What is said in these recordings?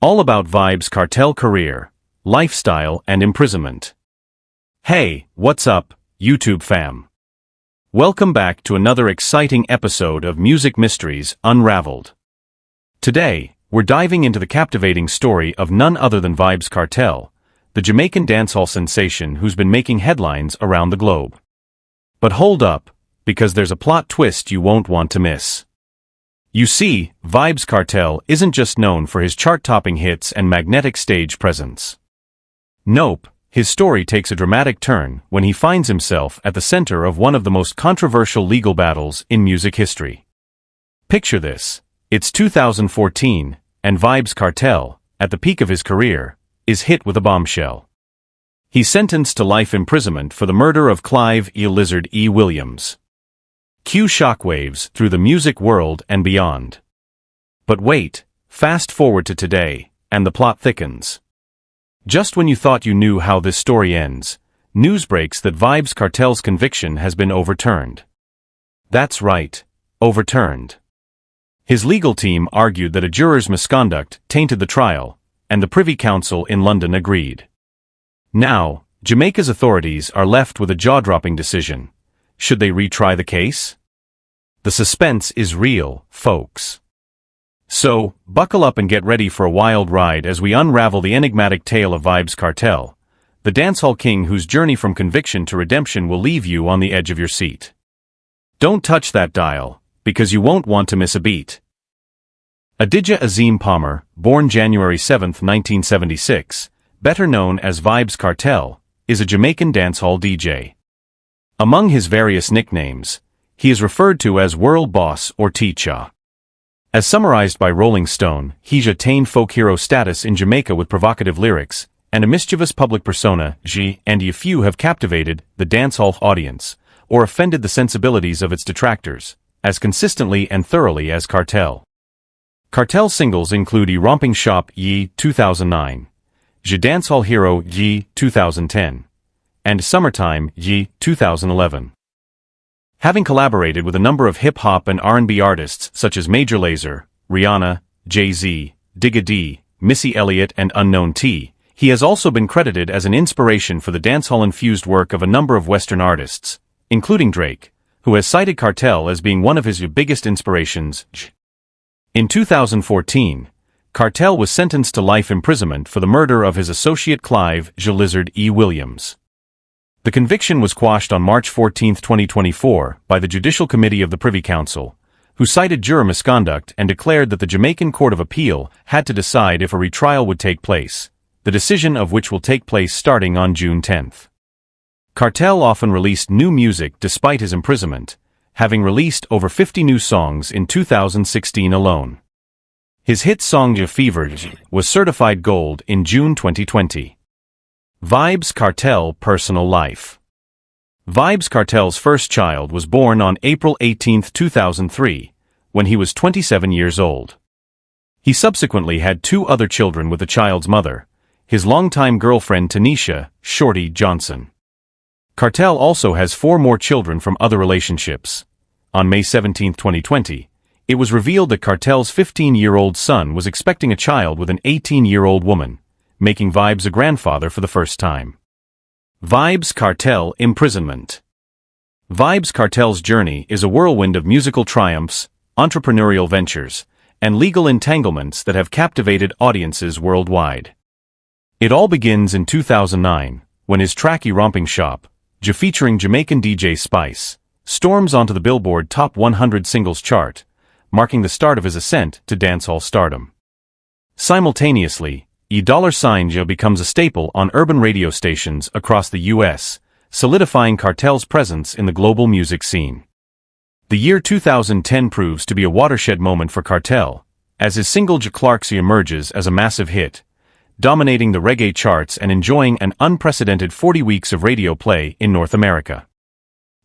All about Vybz Kartel career, lifestyle and imprisonment. Hey, what's up, YouTube fam? Welcome back to another exciting episode of Music Mysteries Unraveled. Today, we're diving into the captivating story of none other than Vybz Kartel, the Jamaican dancehall sensation who's been making headlines around the globe. But hold up, because there's a plot twist you won't want to miss. You see, Vybz Kartel isn't just known for his chart-topping hits and magnetic stage presence. Nope, his story takes a dramatic turn when he finds himself at the center of one of the most controversial legal battles in music history. Picture this, it's 2014, and Vybz Kartel, at the peak of his career, is hit with a bombshell. He's sentenced to life imprisonment for the murder of Clive Lizard E. Williams. Cue shockwaves through the music world and beyond. But wait, fast forward to today, and the plot thickens. Just when you thought you knew how this story ends, news breaks that Vybz Kartel's conviction has been overturned. That's right, overturned. His legal team argued that a juror's misconduct tainted the trial, and the Privy Council in London agreed. Now, Jamaica's authorities are left with a jaw-dropping decision. Should they retry the case? The suspense is real, folks. So, buckle up and get ready for a wild ride as we unravel the enigmatic tale of Vybz Kartel, the dancehall king whose journey from conviction to redemption will leave you on the edge of your seat. Don't touch that dial, because you won't want to miss a beat. Adidja Azim Palmer, born January 7, 1976, better known as Vybz Kartel, is a Jamaican dancehall DJ. Among his various nicknames, he is referred to as Worl Boss or Teacha. As summarized by Rolling Stone, he's attained folk hero status in Jamaica with provocative lyrics and a mischievous public persona, and a few have captivated the dancehall audience or offended the sensibilities of its detractors as consistently and thoroughly as Kartel. Kartel singles include Romping Shop 2009, Dancehall Hero 2010, and Summertime 2011. Having collaborated with a number of hip-hop and R&B artists such as Major Lazer, Rihanna, Jay-Z, Digga D, Missy Elliott and Unknown T, he has also been credited as an inspiration for the dancehall-infused work of a number of Western artists, including Drake, who has cited Kartel as being one of his biggest inspirations. In 2014, Kartel was sentenced to life imprisonment for the murder of his associate Clive Lizard E. Williams. The conviction was quashed on March 14, 2024, by the Judicial Committee of the Privy Council, who cited juror misconduct and declared that the Jamaican Court of Appeal had to decide if a retrial would take place, the decision of which will take place starting on June 10. Kartel often released new music despite his imprisonment, having released over 50 new songs in 2016 alone. His hit song Fever was certified gold in June 2020. Vybz Kartel Personal Life. Vybz Kartel's first child was born on April 18, 2003, when he was 27 years old. He subsequently had two other children with the child's mother, his longtime girlfriend Tanesha Shorty Johnson. Kartel also has 4 more children from other relationships. On May 17, 2020, it was revealed that Kartel's 15-year-old son was expecting a child with an 18-year-old woman, making Vybz a grandfather for the first time. Vybz Kartel Imprisonment. Vybz Kartel's journey is a whirlwind of musical triumphs, entrepreneurial ventures, and legal entanglements that have captivated audiences worldwide. It all begins in 2009, when his track Romping Shop, featuring Jamaican DJ Spice, storms onto the Billboard Top 100 Singles chart, marking the start of his ascent to dancehall stardom. Simultaneously, $Ja becomes a staple on urban radio stations across the U.S., solidifying Kartel's presence in the global music scene. The year 2010 proves to be a watershed moment for Kartel, as his single Clarksy emerges as a massive hit, dominating the reggae charts and enjoying an unprecedented 40 weeks of radio play in North America.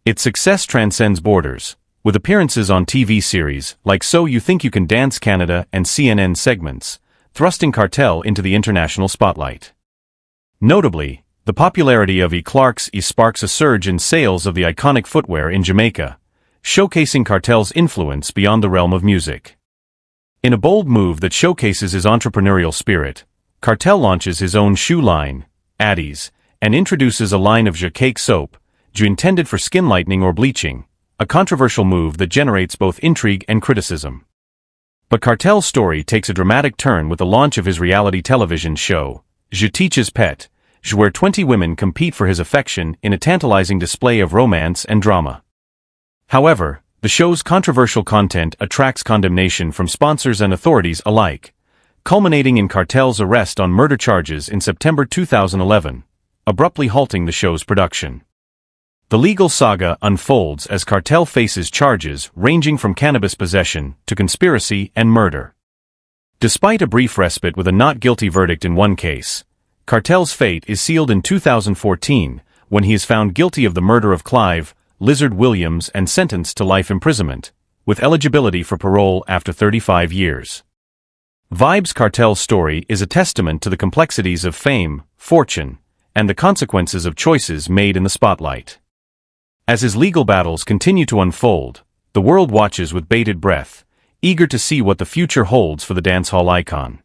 Its success transcends borders, with appearances on TV series like So You Think You Can Dance Canada and CNN segments, thrusting Kartel into the international spotlight. Notably, the popularity of Clarksy sparks a surge in sales of the iconic footwear in Jamaica, showcasing Kartel's influence beyond the realm of music. In a bold move that showcases his entrepreneurial spirit, Kartel launches his own shoe line, Addies, and introduces a line of cake soap, intended for skin lightening or bleaching, a controversial move that generates both intrigue and criticism. But Kartel's story takes a dramatic turn with the launch of his reality television show, Teacha's Pet, where 20 women compete for his affection in a tantalizing display of romance and drama. However, the show's controversial content attracts condemnation from sponsors and authorities alike, culminating in Kartel's arrest on murder charges in September 2011, abruptly halting the show's production. The legal saga unfolds as Kartel faces charges ranging from cannabis possession to conspiracy and murder. Despite a brief respite with a not guilty verdict in one case, Kartel's fate is sealed in 2014 when he is found guilty of the murder of Clive, Lizard Williams and sentenced to life imprisonment, with eligibility for parole after 35 years. Vybz Kartel's story is a testament to the complexities of fame, fortune, and the consequences of choices made in the spotlight. As his legal battles continue to unfold, the world watches with bated breath, eager to see what the future holds for the dancehall icon.